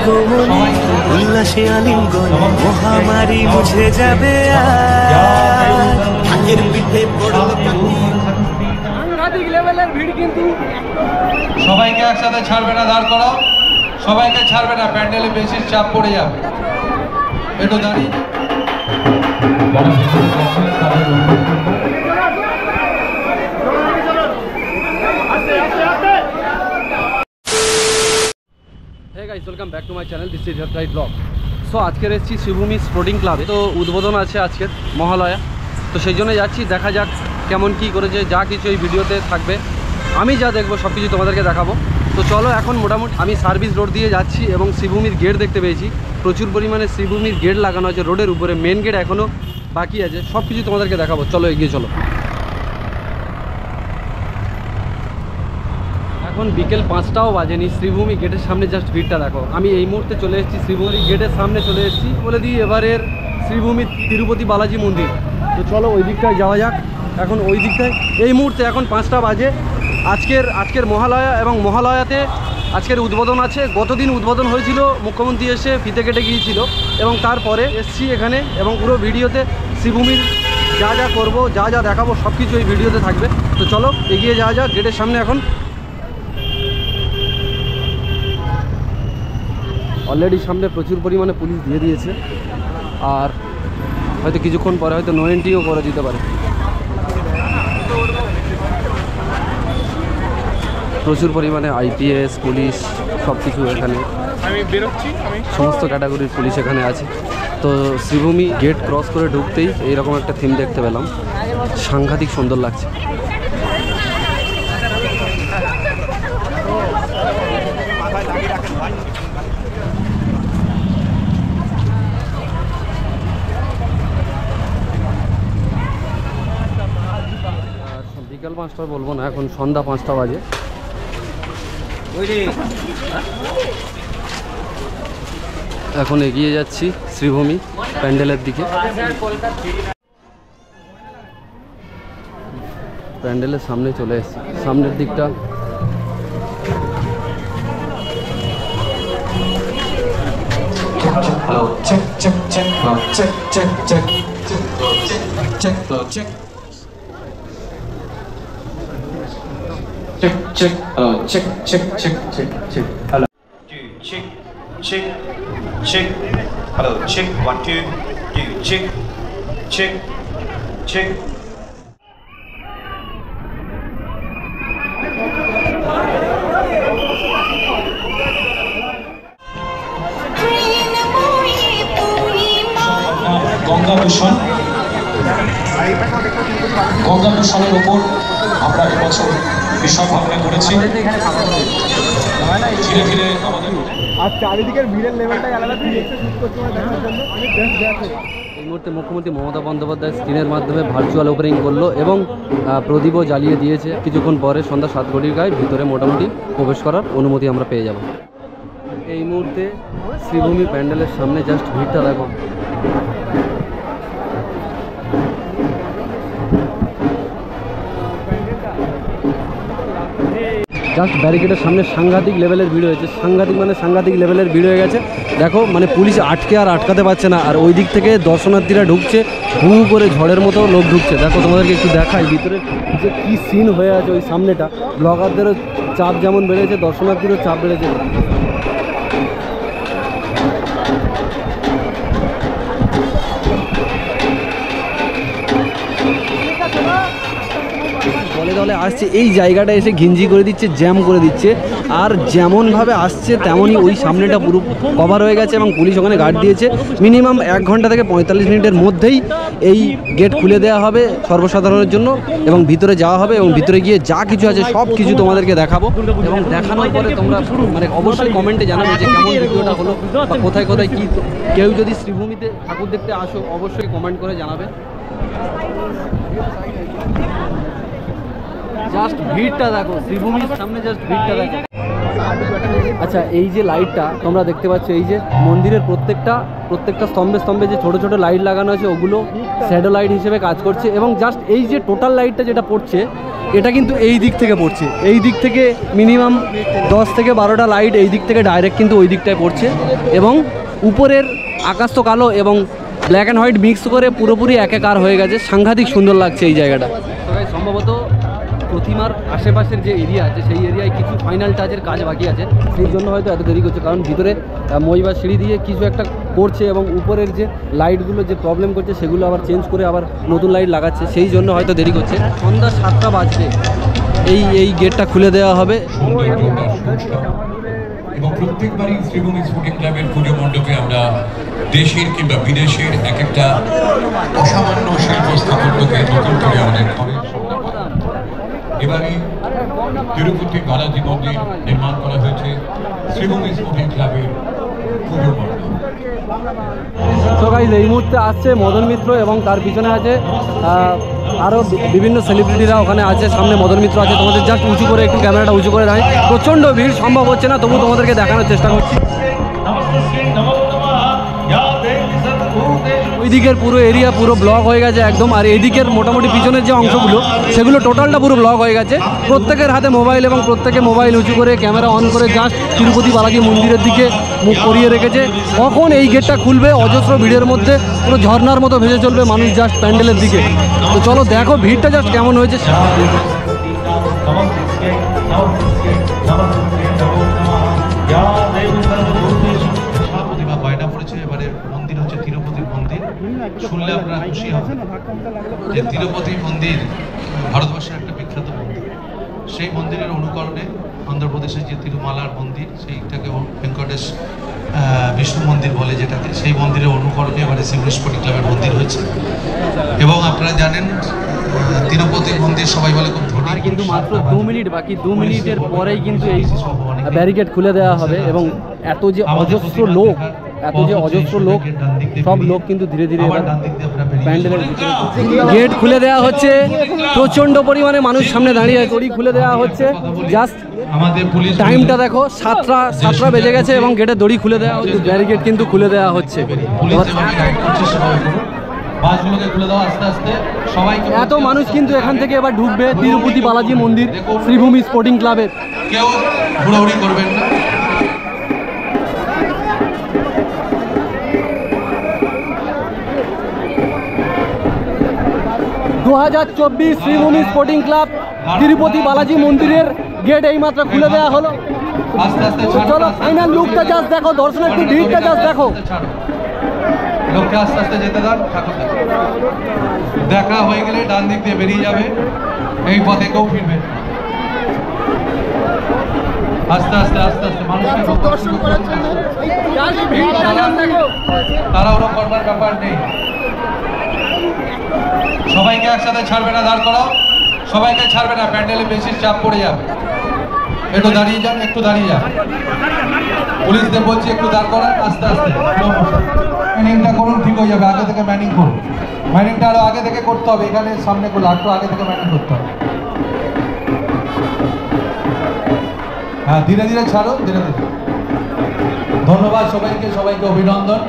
আগমনী উল্লাসে আলিঙ্গন মহামারী মুছে যাবে আগের পিঠে সাংঘাতিক লেভেলের ভিড় কিন্তু সবাইকে একসাথে ছাড়বে না, দাঁড় করো, সবাইকে ছাড়বে না, প্যান্ডেলে বেশি চাপ পড়ে যাবে, একটু দাঁড়িয়ে। Hey guys, welcome back to my channel. This is Health Right Vlog. So আজকের এসেছি শ্রীভূমি স্পোর্টিং ক্লাবে, তো উদ্বোধন আছে আজকের মহালয়া, তো সেই জন্য যাচ্ছি। দেখা যাক কেমন কি করেছে, যা কিছু এই ভিডিওতে থাকবে, আমি যা দেখবো সব কিছু তোমাদেরকে দেখাবো। তো চলো এখন মোটামুটি আমি সার্ভিস রোড দিয়ে যাচ্ছি এবং শ্রীভূমির গেট দেখতে পেয়েছি, প্রচুর পরিমাণে শ্রীভূমির গেট লাগানো আছে রোডের উপরে, মেন গেট এখনও বাকি আছে, সব কিছু তোমাদেরকে দেখাবো। চলো এগিয়ে চলো। এখন বিকেল 5টাও বাজেনি, শ্রীভূমি গেটের সামনে জাস্ট ভিড়টা দেখো। আমি এই মুহূর্তে চলে এসেছি শ্রীভূমি গেটের সামনে চলে এসেছি, বলে দিই এবারের শ্রীভূমি তিরুপতি বালাজি মন্দির। তো চলো ওই দিকটায় যাওয়া যাক। এখন ওই দিকটায় এই মুহূর্তে এখন 5টা বাজে। আজকের মহালয়া এবং মহালয়াতে আজকের উদ্বোধন আছে। গতদিন উদ্বোধন হয়েছিল, মুখ্যমন্ত্রী এসে ফিতে কেটে গিয়েছিল এবং তারপরে এসছি এখানে, এবং পুরো ভিডিওতে শ্রীভূমির যা যা করবো, যা যা দেখাবো সব কিছু এই ভিডিওতে থাকবে। তো চলো এগিয়ে যাওয়া যাক গেটের সামনে। এখন অলরেডি সামনে প্রচুর পরিমাণে পুলিশ দিয়ে দিয়েছে, আর হয়তো কিছুক্ষণ পরে হয়তো নো এন্ট্রিও করে দিতে পারে। প্রচুর পরিমাণে আইপিএস পুলিশ সব কিছু এখানে, সমস্ত ক্যাটাগরির পুলিশ এখানে আছে। তো শ্রীভূমি গেট ক্রস করে ঢুকতেই এইরকম একটা থিম দেখতে পেলাম, সাংঘাতিক সুন্দর লাগছে। বিকাল 5টা বলবো না, এখন সন্ধ্যা 5টা বাজে। এখন এগিয়ে যাচ্ছি শ্রীভূমি প্যান্ডেলের দিকে। প্যান্ডেলের সামনে চলে এসেছি, সামনের দিকটা Hello, check, check, check, hello, check, check, check, check, hello, check. Check, check, hello, check, check, check, check, check, hello. Check, check, check, hello, check, 1, 2, check, check, check. গঙ্গাভূষণের উপর আমরা এবছর বিষয় ভাবনা করেছি। ধীরে ধীরে আমাদের আর চারিদিকের ভিড়ের লেভেলটাই আলাদা। এই মুহূর্তে মুখ্যমন্ত্রী মমতা বন্দ্যোপাধ্যায় স্ক্রিনের মাধ্যমে ভার্চুয়াল ওপেনিং করলো এবং প্রদীপও জ্বালিয়ে দিয়েছে। কিছুক্ষণ পরে সন্ধ্যা 7 ঘটির গায়ে ভিতরে মোটামুটি প্রবেশ করার অনুমতি আমরা পেয়ে যাব। এই মুহূর্তে শ্রীভূমি প্যান্ডেলের সামনে জাস্ট ভিড়টা দেখো। জাস্ট ব্যারিকেডের সামনে সাংঘাতিক লেভেলের ভিড় হয়েছে, সাংঘাতিক লেভেলের ভিড় হয়ে গেছে। দেখো মানে পুলিশ আটকাতে পারছে না, আর ওই দিক থেকে দর্শনার্থীরা ঢুকছে, হু করে ঝড়ের মতো লোক ঢুকছে। দেখো তোমাদেরকে একটু দেখাই ভিতরে যে কী সিন হয়ে আছে ওই সামনেটা। ব্লগারদেরও চাপ যেমন বেড়েছে, দর্শনার্থীরও চাপ বেড়েছে। দলে আসছে, এই জায়গাটা এসে ঘিঞ্জি করে দিচ্ছে, জ্যাম করে দিচ্ছে, আর যেমনভাবে আসছে তেমনই ওই সামনেটা পুরো কভার হয়ে গেছে এবং পুলিশ ওখানে গার্ড দিয়েছে। মিনিমাম 1 ঘন্টা থেকে 45 মিনিটের মধ্যেই এই গেট খুলে দেওয়া হবে সর্বসাধারণের জন্য এবং ভিতরে যাওয়া হবে, এবং ভিতরে গিয়ে যা কিছু আছে সব কিছু তোমাদেরকে দেখাবো। এবং দেখানোর পরে তোমরা মানে অবশ্যই কমেন্টে জানাবে যে কেমন ভিডিওটা হলো বা কোথায় কোথায় কী। কেউ যদি শ্রীভূমিতে ঠাকুর দেখতে আসো অবশ্যই কমেন্ট করে জানাবে। জাস্ট ভিড়টা দেখো, শ্রীভূমির সামনে জাস্ট ভিড়টা দেখো। আচ্ছা, এই যে লাইটটা তোমরা দেখতে পাচ্ছ, এই যে মন্দিরের প্রত্যেকটা স্তম্ভে যে ছোট ছোট লাইট লাগানো আছে, ওগুলো শ্যাডো লাইট হিসেবে কাজ করছে। এবং জাস্ট এই যে টোটাল লাইটটা যেটা পড়ছে, এটা কিন্তু এই দিক থেকে পড়ছে, এই দিক থেকে মিনিমাম 10 থেকে 12টা লাইট এই দিক থেকে ডাইরেক্ট কিন্তু ওই দিকটায় পড়ছে এবং উপরের আকাশ তো কালো এবং ব্ল্যাক অ্যান্ড হোয়াইট মিক্স করে পুরোপুরি একাকার হয়ে গেছে। সাংঘাতিক সুন্দর লাগছে এই জায়গাটা। সম্ভবত প্রতিমার আশেপাশের যে এরিয়া আছে সেই এরিয়ায় কিছু ফাইনাল টাচের কাজ বাকি আছে, সেই জন্য হয়তো এত দেরি করছে, কারণ ভিতরে মই বা সিঁড়ি দিয়ে কিছু একটা করছে এবং উপরের যে লাইটগুলো যে প্রবলেম করছে সেগুলো আবার চেঞ্জ করে আবার নতুন লাইট লাগাচ্ছে, সেই জন্য হয়তো দেরি করছে। সন্ধ্যা 7টা বাজবে এই গেটটা খুলে দেওয়া হবে। এবং প্রত্যেকবারই শ্রীভূমি স্পোর্টিং ক্লাবের পুজো মণ্ডপে আমরা দেশের কিংবা বিদেশের এক একটা অসামান্য শিল্প স্থাপত্যকে নতুন করে আমাদের ঘরের সামনে পাই। এবারে তিরুপতি বালাজি মন্দির নির্মাণ করা হয়েছে শ্রীভূমি স্পোর্টিং ক্লাবের পুজো মণ্ডপ। তো গাইস এই মুহূর্তে আসছে মদন মিত্র এবং তার পিছনে আছে আরও বিভিন্ন সেলিব্রিটিরা ওখানে আছে। সামনে মদন মিত্র আছে, তোমাদের জাস্ট উঁচু করে একটু ক্যামেরাটা উঁচু করে দেয়। প্রচণ্ড ভিড়, সম্ভব হচ্ছে না, তবু তোমাদেরকে দেখানোর চেষ্টা করছি। ওই দিকের পুরো এরিয়া পুরো ব্লক হয়ে গেছে একদম, আর এদিকের মোটামুটি পিছনের যে অংশগুলো সেগুলো টোটালটা পুরো ব্লক হয়ে গেছে। প্রত্যেকের হাতে মোবাইল এবং প্রত্যেকে মোবাইল উঁচু করে ক্যামেরা অন করে জাস্ট তিরুপতি বালাজি মন্দিরের দিকে মুখ করিয়ে রেখেছে। কখন এই গেটটা খুলবে, অজস্র ভিড়ের মধ্যে পুরো ঝর্নার মতো ভেসে চলবে মানুষ জাস্ট প্যান্ডেলের দিকে। তো চলো দেখো ভিড়টা জাস্ট কেমন হয়েছে। বায়না পড়েছে, এবারে মন্দির হচ্ছে তিরুপতি মন্দির। শুনলে আপনারা খুশি হবেন যে তিরুপতি মন্দির ভারতবর্ষের একটা বিখ্যাত মন্দির। সেই মন্দিরের অনুকরণে অন্ধ্রপ্রদেশের যে তিরুমালার মন্দির, সেইটাকে ভেঙ্কটেশ বিষ্ণু মন্দির বলে যেটাকে, সেই মন্দিরের অনুকরণে এবারে শ্রীভূমি স্পোর্টিং ক্লাবের মন্দির হয়েছে। এবং আপনারা জানেন তিরুপতি মন্দির সবাই বলে খুব ধনী, আর কিন্তু মাত্র 2 মিনিট বাকি, 2 মিনিটের পরেই কিন্তু এই ব্যারিকেড খুলে দেওয়া হবে এবং এত যে অজস্র লোক, সব লোক কিন্তু ধীরে ধীরে প্যান্ডেলের গেট খুলে দেওয়া হচ্ছে। প্রচণ্ড পরিমাণে মানুষ সামনে দাঁড়িয়ে আছে, দড়ি খুলে দেওয়া হচ্ছে। জাস্ট টাইমটা দেখো, 7টা বেজে গেছে এবং গেটের দড়ি খুলে দেওয়া হচ্ছে, ব্যারিকেড কিন্তু খুলে দেওয়া হচ্ছে। এত মানুষ কিন্তু এখান থেকে এবার ঢুকবে তিরুপতি বালাজি মন্দির শ্রীভূমি স্পোর্টিং ক্লাবের। কেউ ঘোরাঘুরি করবেন না। শ্রীভূমি স্পোর্টিং ক্লাব তিরুপতি বালাজি মন্দিরের গেট এইমাত্র খুলে দেওয়া হলো। চলো ফাইনাল লুকটা জাস্ট দেখো, দর্শনার্থী ভিড়টা জাস্ট দেখো। লোককে আস্তে আস্তে যেতে দাও, ঠাকুর দেখা হয়ে গেলে ডান দিক দিয়ে বেরিয়ে যাবে, এই পথে কেউ ফিরবে। আস্তে আস্তে আস্তে আস্তে মানুষকে তারা ওরা করবার ব্যাপার নেই। সবাইকে একসাথে ছাড়বে না, দাঁড় করাও, সবাইকে ছাড়বে না, প্যান্ডেলে বেশি চাপ পড়ে যাবে। একটু দাঁড়িয়ে যান, একটু দাঁড়িয়ে যান, পুলিশদের বলছি একটু দাঁড় করান, আস্তে আস্তে ম্যানিংটা করুন, ঠিক হয়ে যাবে। আগে থেকে ম্যানিং করুন, ম্যানিংটা আরো আগে থেকে করতে হবে, এখানে সামনে করলে একটু আগে থেকে ম্যানিং করতে হবে। হ্যাঁ, ধীরে ধীরে ছাড়ো, ধীরে ধীরে। ধন্যবাদ সবাইকে, সবাইকে অভিনন্দন।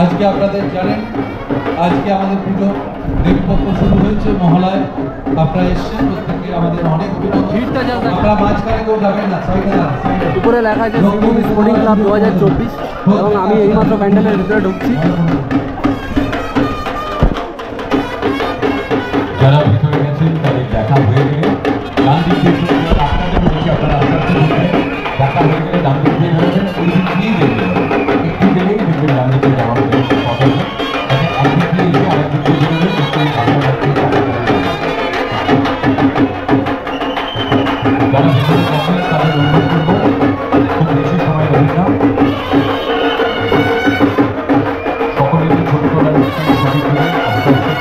আজকে আপনাদের জানেন আজকে আমাদের পুজো দেবীপক্ষ শুরু হয়েছে, মহালয়। আপনারা এসছেন, প্রত্যেকে আমাদের অনেক অভিনন্দন। আপনারা মাঝখানে কেউ যাবেন না, সাইডে যান। উপরে লেখা আছে শ্রীভূমি স্পোর্টিং ক্লাব 2024 এবং আমি এইমাত্র প্যান্ডেলের ভিতরে ঢুকছি। যারা ভিতরে গেছেন তাদের দেখা হয়ে গেলে ডান দিক দিয়ে আপনাদের মধ্যে আপনারা আস্তে আস্তে দেখা হয়ে গেলে ডান দিক দিয়ে বেরোবেন, ওই দিক দিয়েই দেখবেন, একটু গেলেই দেখবেন ডান দিকে যাওয়ার কথা হবে। একদিক দিয়ে এসে আরেকদিক দিয়ে বেরোবেন, একটু যারা ভিতরে গেছেন তাদের অনুরোধ করবো খুব বেশি সময় লাগবে না, সকলে যে ছবি তোলার ছবি তুলে আস্তে আস্তে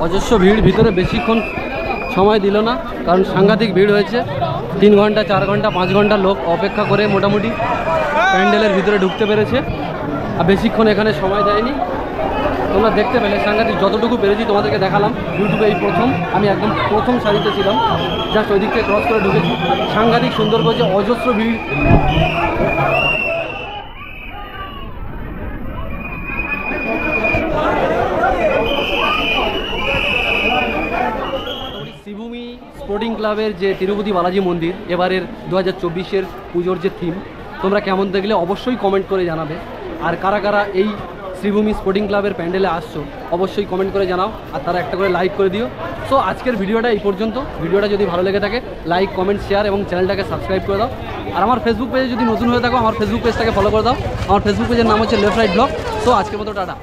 অজস্র ভিড়, ভিতরে বেশিক্ষণ সময় দিল না, কারণ সাংঘাতিক ভিড় হয়েছে। 3 ঘন্টা 4 ঘন্টা 5 ঘন্টা লোক অপেক্ষা করে মোটামুটি প্যান্ডেলের ভিতরে ঢুকতে পেরেছে, আর বেশিক্ষণ এখানে সময় দেয়নি। তোমরা দেখতে পেলে সাংঘাতিক, যতটুকু পেরেছি তোমাদেরকে দেখালাম। ইউটিউবে এই প্রথম, আমি একদম প্রথম সারিতে ছিলাম, জাস্ট ওই দিক থেকে ক্রস করে ঢুকেছি। সাংঘাতিক সুন্দর করেছে, অজস্র ভিড়। শ্রীভূমি স্পোর্টিং ক্লাবের যে তিরুপতি বালাজি মন্দির এবারের 2024-এর পুজোর যে থিম, তোমরা কেমন দেখলে অবশ্যই কমেন্ট করে জানাবে। আর কারা কারা এই শ্রীভূমি স্পোর্টিং ক্লাবের প্যান্ডেলে আসছো অবশ্যই কমেন্ট করে জানাও, আর তারা একটা করে লাইক করে দিও। সো আজকের ভিডিওটা এই পর্যন্ত। ভিডিওটা যদি ভালো লেগে থাকে লাইক, কমেন্ট, শেয়ার এবং চ্যানেলটাকে সাবস্ক্রাইব করে দাও। আর আমার ফেসবুক পেজে যদি নতুন হয়ে থাকো, আমার ফেসবুক পেজটাকে ফলো করে দাও। আমার ফেসবুক পেজের নাম হচ্ছে লেফট রাইট ব্লগ। সো আজকের মতো টাটা।